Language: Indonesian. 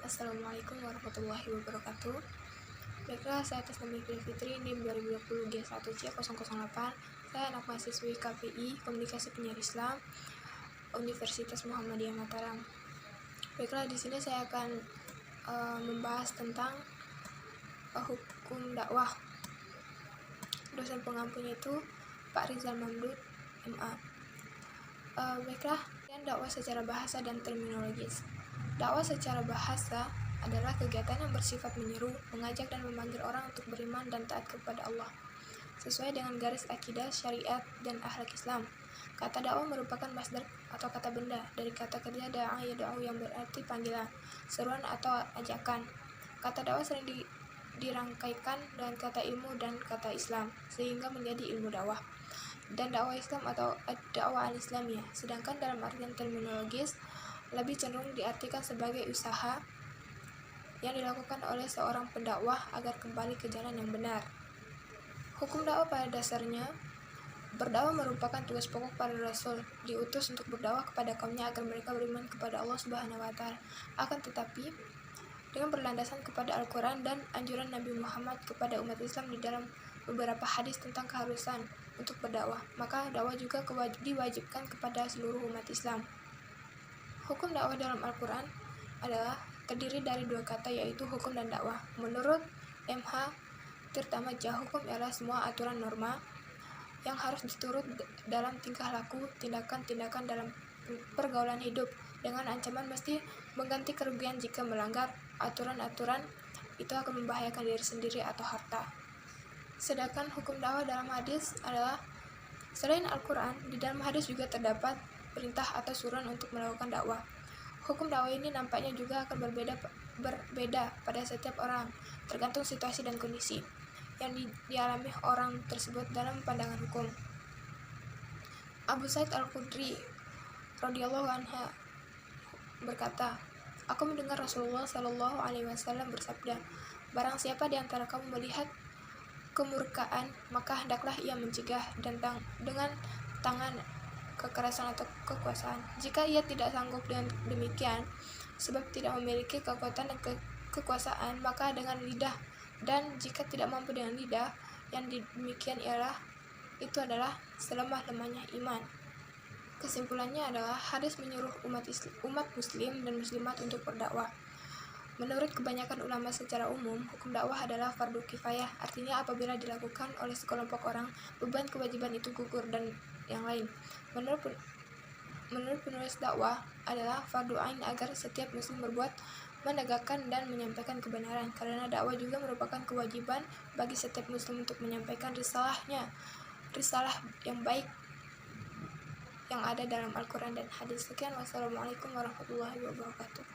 Assalamualaikum warahmatullahi wabarakatuh. Baiklah, saya atas nama Iqbal Fitri, NIM 2020 G1C008. Saya anak mahasiswi KPI, Komunikasi Penyiar Islam, Universitas Muhammadiyah Mataram. Baiklah, di sini saya akan membahas tentang hukum dakwah. Dosen pengampunya itu Pak Rizal Mamdud, MA. Baiklah, dakwah secara bahasa dan terminologis. Dakwah secara bahasa adalah kegiatan yang bersifat menyeru, mengajak dan memanggil orang untuk beriman dan taat kepada Allah, sesuai dengan garis akidah, syariat, dan akhlak Islam. Kata dakwah merupakan masdar atau kata benda dari kata kerja da'a yad'u yang berarti panggilan, seruan atau ajakan. Kata dakwah sering dirangkaikan dengan kata ilmu dan kata Islam, sehingga menjadi ilmu dakwah dan dakwah Islam atau dakwah al-Islamiyah. Sedangkan dalam artian terminologis lebih cenderung diartikan sebagai usaha yang dilakukan oleh seorang pendakwah agar kembali ke jalan yang benar. Hukum dakwah pada dasarnya, berdakwah merupakan tugas pokok para rasul, diutus untuk berdakwah kepada kaumnya agar mereka beriman kepada Allah Subhanahu wa Ta'ala. Akan tetapi, dengan berlandasan kepada Al-Quran dan anjuran Nabi Muhammad kepada umat Islam di dalam beberapa hadis tentang keharusan untuk berdakwah, maka dakwah juga diwajibkan kepada seluruh umat Islam. Hukum dakwah dalam Al-Quran adalah terdiri dari dua kata, yaitu hukum dan dakwah. Menurut MH Tirtamajah, hukum ialah semua aturan norma yang harus diturut dalam tingkah laku, tindakan-tindakan dalam pergaulan hidup, dengan ancaman mesti mengganti kerugian jika melanggar aturan-aturan itu akan membahayakan diri sendiri atau harta. Sedangkan hukum dakwah dalam hadis adalah, selain Al-Quran, di dalam hadis juga terdapat perintah atau suruhan untuk melakukan dakwah. Hukum dakwah ini nampaknya juga akan berbeda pada setiap orang, tergantung situasi dan kondisi yang dialami orang tersebut dalam pandangan hukum. Abu Sa'id Al-Khudri radhiyallahu anhu berkata, "Aku mendengar Rasulullah Shallallahu alaihi wasallam bersabda, barang siapa di antara kamu melihat kemurkaan, maka hendaklah ia mencegah dengan tangan kekerasan atau kekuasaan. Jika ia tidak sanggup dengan demikian, sebab tidak memiliki kekuatan dan kekuasaan, maka dengan lidah. Dan jika tidak mampu dengan lidah, yang demikian itu adalah selemah-lemahnya iman." Kesimpulannya adalah hadis menyuruh umat muslim dan muslimat untuk berdakwah. Menurut kebanyakan ulama secara umum, hukum dakwah adalah fardu kifayah, artinya apabila dilakukan oleh sekelompok orang, beban kewajiban itu gugur dan yang lain. Menurut penulis dakwah adalah fardu ain agar setiap muslim berbuat, menegakkan dan menyampaikan kebenaran, karena dakwah juga merupakan kewajiban bagi setiap muslim untuk menyampaikan risalah yang baik yang ada dalam Al-Quran dan hadis. Sekian, wassalamualaikum warahmatullahi wabarakatuh.